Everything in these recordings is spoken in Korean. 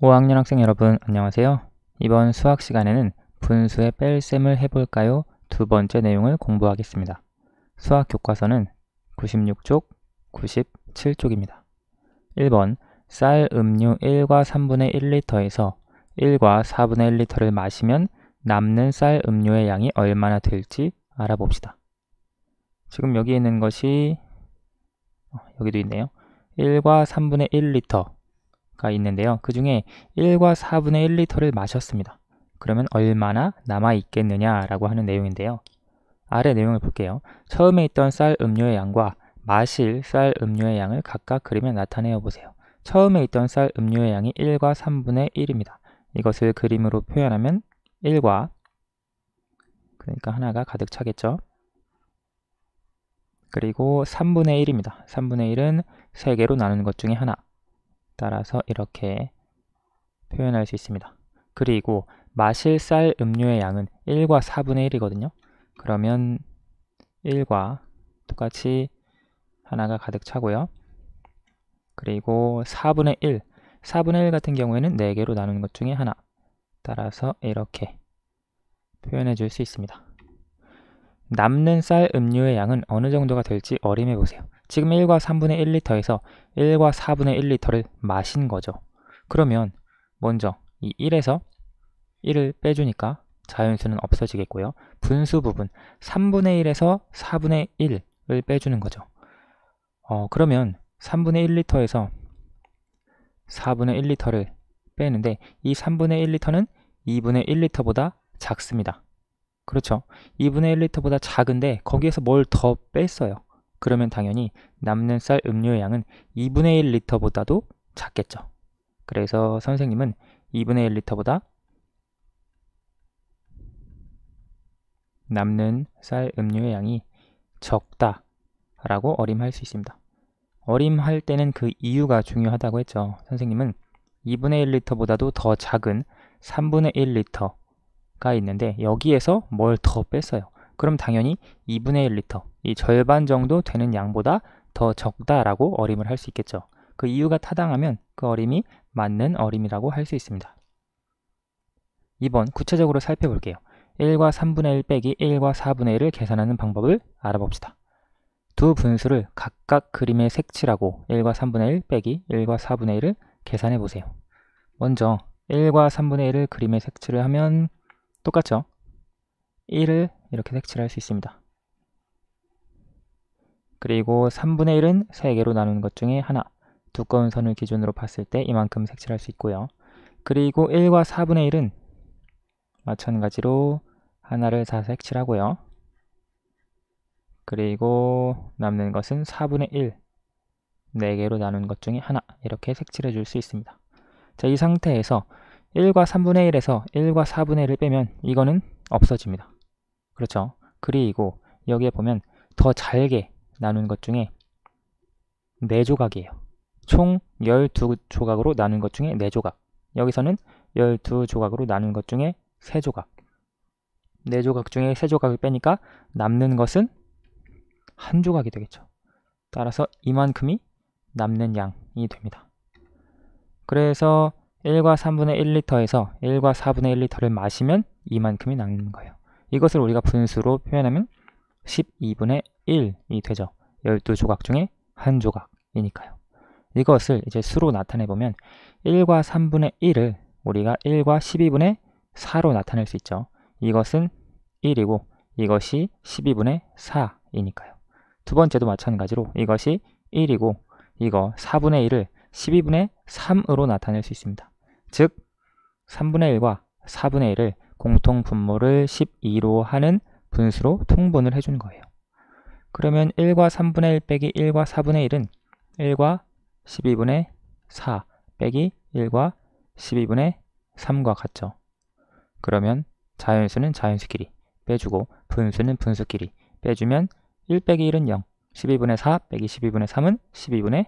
5학년 학생 여러분 안녕하세요. 이번 수학 시간에는 분수의 뺄셈을 해볼까요? 두 번째 내용을 공부하겠습니다. 수학 교과서는 96쪽, 97쪽입니다. 1번 쌀 음료 1과 3분의 1리터에서 1과 4분의 1리터를 마시면 남는 쌀 음료의 양이 얼마나 될지 알아봅시다. 지금 여기 있는 것이 여기도 있네요. 1과 3분의 1리터 가 있는데요. 그 중에 1과 4분의 1리터를 마셨습니다. 그러면 얼마나 남아있겠느냐라고 하는 내용인데요. 아래 내용을 볼게요. 처음에 있던 쌀 음료의 양과 마실 쌀 음료의 양을 각각 그리며 나타내어 보세요. 처음에 있던 쌀 음료의 양이 1과 3분의 1입니다. 이것을 그림으로 표현하면 1과 그러니까 하나가 가득 차겠죠. 그리고 3분의 1입니다. 3분의 1은 3개로 나누는 것 중에 하나. 따라서 이렇게 표현할 수 있습니다. 그리고 마실 쌀 음료의 양은 1과 4분의 1이거든요. 그러면 1과 똑같이 하나가 가득 차고요. 그리고 4분의 1, 4분의 1 같은 경우에는 4개로 나누는 것 중에 하나. 따라서 이렇게 표현해 줄 수 있습니다. 남는 쌀 음료의 양은 어느 정도가 될지 어림해 보세요. 지금 1과 3분의 1리터에서 1과 4분의 1리터를 마신 거죠. 그러면 먼저 이 1에서 1을 빼주니까 자연수는 없어지겠고요. 분수 부분 3분의 1에서 4분의 1을 빼주는 거죠. 그러면 3분의 1리터에서 4분의 1리터를 빼는데 이 3분의 1리터는 2분의 1리터보다 작습니다. 그렇죠. 2분의 1리터보다 작은데 거기에서 뭘 더 뺐어요. 그러면 당연히 남는 쌀 음료의 양은 2분의 1리터보다도 작겠죠. 그래서 선생님은 2분의 1리터보다 남는 쌀 음료의 양이 적다 라고 어림할 수 있습니다. 어림할 때는 그 이유가 중요하다고 했죠. 선생님은 2분의 1리터보다도 더 작은 3분의 1리터가 있는데 여기에서 뭘 더 뺐어요. 그럼 당연히 2분의 1리터, 이 절반 정도 되는 양보다 더 적다라고 어림을 할 수 있겠죠. 그 이유가 타당하면 그 어림이 맞는 어림이라고 할 수 있습니다. 2번 구체적으로 살펴볼게요. 1과 3분의 1 빼기 1과 4분의 1을 계산하는 방법을 알아봅시다. 두 분수를 각각 그림에 색칠하고 1과 3분의 1 빼기 1과 4분의 1을 계산해 보세요. 먼저 1과 3분의 1을 그림에 색칠을 하면 똑같죠? 1을 이렇게 색칠할 수 있습니다. 그리고 3분의 1은 3개로 나누는 것 중에 하나, 두꺼운 선을 기준으로 봤을 때 이만큼 색칠할 수 있고요. 그리고 1과 4분의 1은 마찬가지로 하나를 다 색칠하고요. 그리고 남는 것은 4분의 1, 4개로 나눈 것 중에 하나, 이렇게 색칠해 줄 수 있습니다. 자, 이 상태에서 1과 3분의 1에서 1과 4분의 1을 빼면 이거는 없어집니다. 그렇죠? 그리고 여기에 보면 더 잘게 나눈 것 중에 4조각이에요. 총 12조각으로 나눈 것 중에 4조각. 여기서는 12조각으로 나눈 것 중에 3조각. 4조각 중에 3조각을 빼니까 남는 것은 1조각이 되겠죠. 따라서 이만큼이 남는 양이 됩니다. 그래서 1과 3분의 1리터에서 1과 4분의 1리터를 마시면 이만큼이 남는 거예요. 이것을 우리가 분수로 표현하면 12분의 1이 되죠. 12조각 중에 1조각이니까요. 이것을 이제 수로 나타내보면 1과 3분의 1을 우리가 1과 12분의 4로 나타낼 수 있죠. 이것은 1이고 이것이 12분의 4이니까요. 두 번째도 마찬가지로 이것이 1이고 이거 4분의 1을 12분의 3으로 나타낼 수 있습니다. 즉 3분의 1과 4분의 1을 공통 분모를 12로 하는 분수로 통분을 해준 거예요. 그러면 1과 3분의 1 빼기 1과 4분의 1은 1과 12분의 4 빼기 1과 12분의 3과 같죠. 그러면 자연수는 자연수끼리 빼주고 분수는 분수끼리 빼주면 1 빼기 1은 0, 12분의 4 빼기 12분의 3은 12분의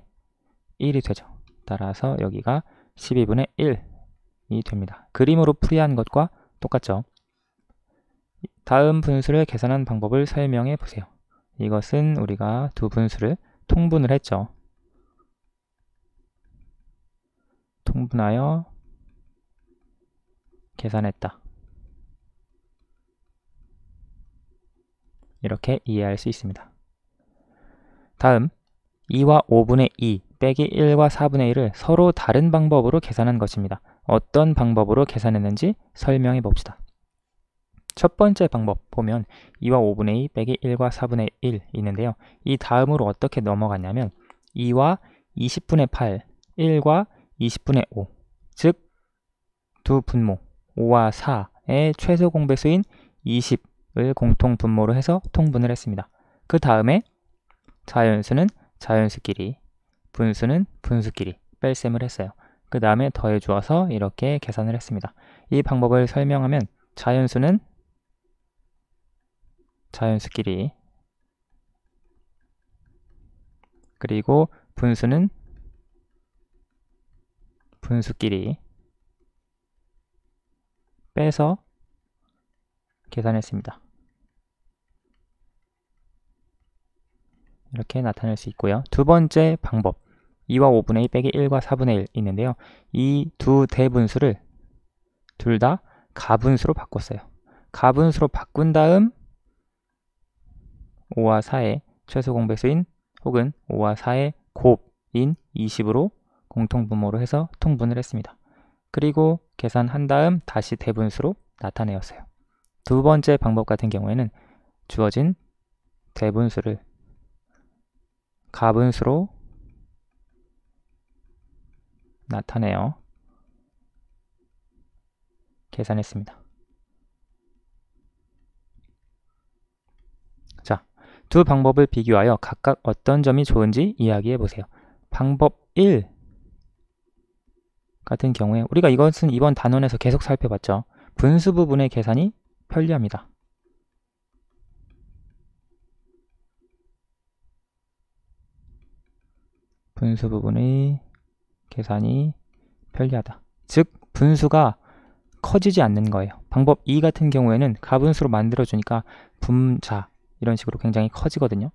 1이 되죠. 따라서 여기가 12분의 1이 됩니다. 그림으로 풀이한 것과 똑같죠. 다음 분수를 계산한 방법을 설명해 보세요. 이것은 우리가 두 분수를 통분을 했죠. 통분하여 계산했다. 이렇게 이해할 수 있습니다. 다음 2와 5분의 2 빼기 1과 4분의 1을 서로 다른 방법으로 계산한 것입니다. 어떤 방법으로 계산했는지 설명해 봅시다. 첫 번째 방법 보면 2와 5분의 2 빼기 1과 4분의 1 있는데요. 이 다음으로 어떻게 넘어갔냐면 2와 20분의 8, 1과 20분의 5, 즉 두 분모 5와 4의 최소 공배수인 20을 공통 분모로 해서 통분을 했습니다. 그 다음에 자연수는 자연수끼리, 분수는 분수끼리 뺄셈을 했어요. 그 다음에 더해 주어서 이렇게 계산을 했습니다. 이 방법을 설명하면 자연수는 자연수끼리, 그리고 분수는 분수끼리 빼서 계산했습니다. 이렇게 나타낼 수 있고요. 두 번째 방법 2와 5분의 2 빼기 1과 4분의 1 있는데요. 이 두 대분수를 둘 다 가분수로 바꿨어요. 가분수로 바꾼 다음 5와 4의 최소 공배수인 혹은 5와 4의 곱인 20으로 공통분모로 해서 통분을 했습니다. 그리고 계산한 다음 다시 대분수로 나타내었어요. 두 번째 방법 같은 경우에는 주어진 대분수를 가분수로 나타내어 계산했습니다. 자, 두 방법을 비교하여 각각 어떤 점이 좋은지 이야기해 보세요. 방법 1 같은 경우에 우리가 이것은 이번 단원에서 계속 살펴봤죠. 분수 부분의 계산이 편리합니다. 분수 부분의 계산이 편리하다. 즉 분수가 커지지 않는 거예요. 방법 2 같은 경우에는 가분수로 만들어주니까 분자 이런 식으로 굉장히 커지거든요.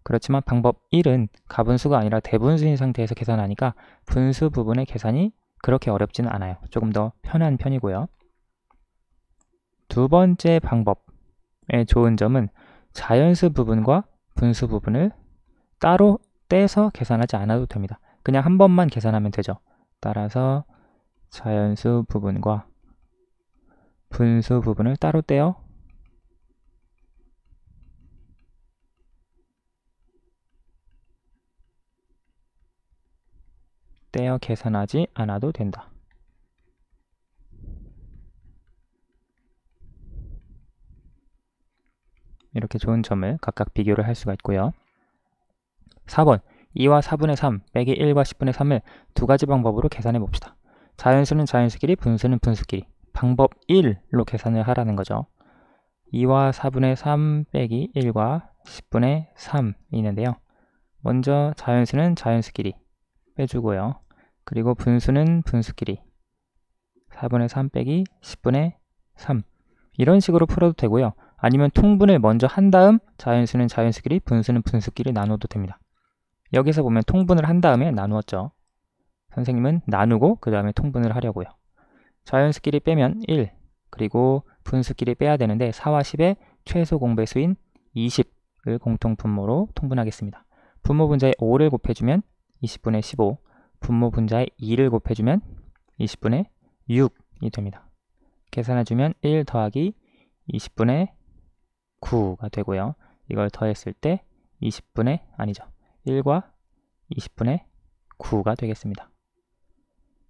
그렇지만 방법 1은 가분수가 아니라 대분수인 상태에서 계산하니까 분수 부분의 계산이 그렇게 어렵지는 않아요. 조금 더 편한 편이고요. 두 번째 방법의 좋은 점은 자연수 부분과 분수 부분을 따로 떼서 계산하지 않아도 됩니다. 그냥 한 번만 계산하면 되죠. 따라서 자연수 부분과 분수 부분을 따로 떼어 계산하지 않아도 된다. 이렇게 좋은 점을 각각 비교를 할 수가 있고요. 4번 2와 4분의 3 빼기 1과 10분의 3을 두 가지 방법으로 계산해 봅시다. 자연수는 자연수끼리, 분수는 분수끼리. 방법 1로 계산을 하라는 거죠. 2와 4분의 3 빼기 1과 10분의 3이 있는데요. 먼저 자연수는 자연수끼리 빼주고요. 그리고 분수는 분수끼리 4분의 3 빼기 10분의 3 이런 식으로 풀어도 되고요. 아니면 통분을 먼저 한 다음 자연수는 자연수끼리, 분수는 분수끼리 나눠도 됩니다. 여기서 보면 통분을 한 다음에 나누었죠. 선생님은 나누고 그 다음에 통분을 하려고요. 자연수끼리 빼면 1, 그리고 분수끼리 빼야 되는데 4와 10의 최소 공배수인 20을 공통분모로 통분하겠습니다. 분모 분자에 5를 곱해주면 20분의 15, 분모 분자에 2를 곱해주면 20분의 6이 됩니다. 계산해주면 1 더하기 20분의 9가 되고요. 이걸 더했을 때 20분의 아니죠. 1과 20분의 9가 되겠습니다.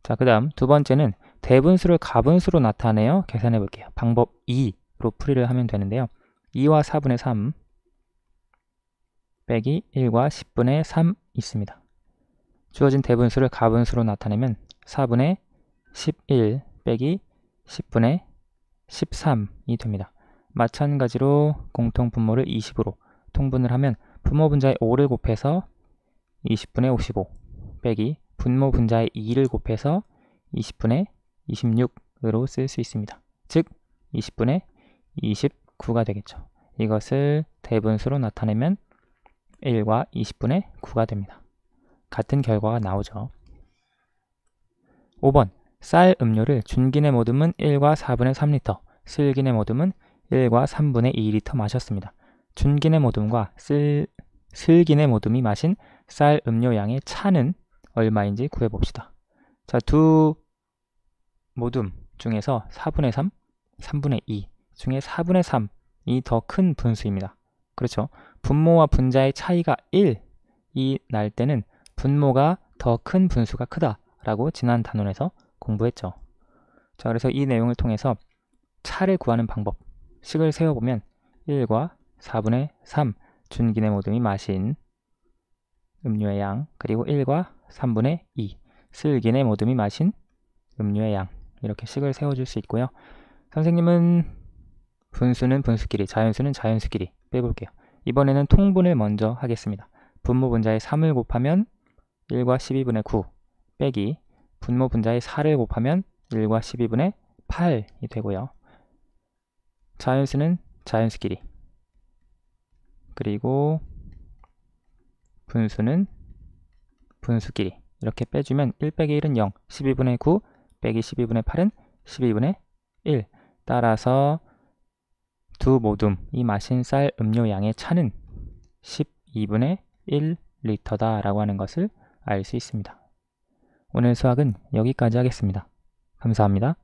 자, 그 다음 두 번째는 대분수를 가분수로 나타내어 계산해 볼게요. 방법 2로 풀이를 하면 되는데요. 2와 4분의 3 빼기 1과 10분의 3 있습니다. 주어진 대분수를 가분수로 나타내면 4분의 11 빼기 10분의 13이 됩니다. 마찬가지로 공통분모를 20으로 통분을 하면 분모 분자에 5를 곱해서 20분의 55 빼기 분모 분자에 2를 곱해서 20분의 26으로 쓸 수 있습니다. 즉 20분의 29가 되겠죠. 이것을 대분수로 나타내면 1과 20분의 9가 됩니다. 같은 결과가 나오죠. 5번 쌀 음료를 준기내 모듬은 1과 4분의 3리터, 슬기내 모듬은 1과 3분의 2리터 마셨습니다. 준기내 모듬과 슬기내 모듬이 마신 쌀 음료 양의 차는 얼마인지 구해봅시다. 자, 두 모듬 중에서 4분의 3, 3분의 2 중에 4분의 3이 더 큰 분수입니다. 그렇죠? 분모와 분자의 차이가 1이 날 때는 분모가 더 큰 분수가 크다라고 지난 단원에서 공부했죠. 자, 그래서 이 내용을 통해서 차를 구하는 방법, 식을 세워보면 1과 4분의 3 준기내 모듬이 마신 음료의 양, 그리고 1과 3분의 2 슬기내 모듬이 마신 음료의 양, 이렇게 식을 세워줄 수 있고요. 선생님은 분수는 분수끼리, 자연수는 자연수끼리 빼볼게요. 이번에는 통분을 먼저 하겠습니다. 분모 분자의 3을 곱하면 1과 12분의 9 빼기 분모 분자의 4를 곱하면 1과 12분의 8이 되고요. 자연수는 자연수끼리, 그리고 분수는 분수끼리 이렇게 빼주면 1 빼기 1은 0, 12분의 9 빼기 12분의 8은 12분의 1. 따라서 두 모둠이 마신 쌀 음료 양의 차는 12분의 1리터다 라고 하는 것을 알 수 있습니다. 오늘 수학은 여기까지 하겠습니다. 감사합니다.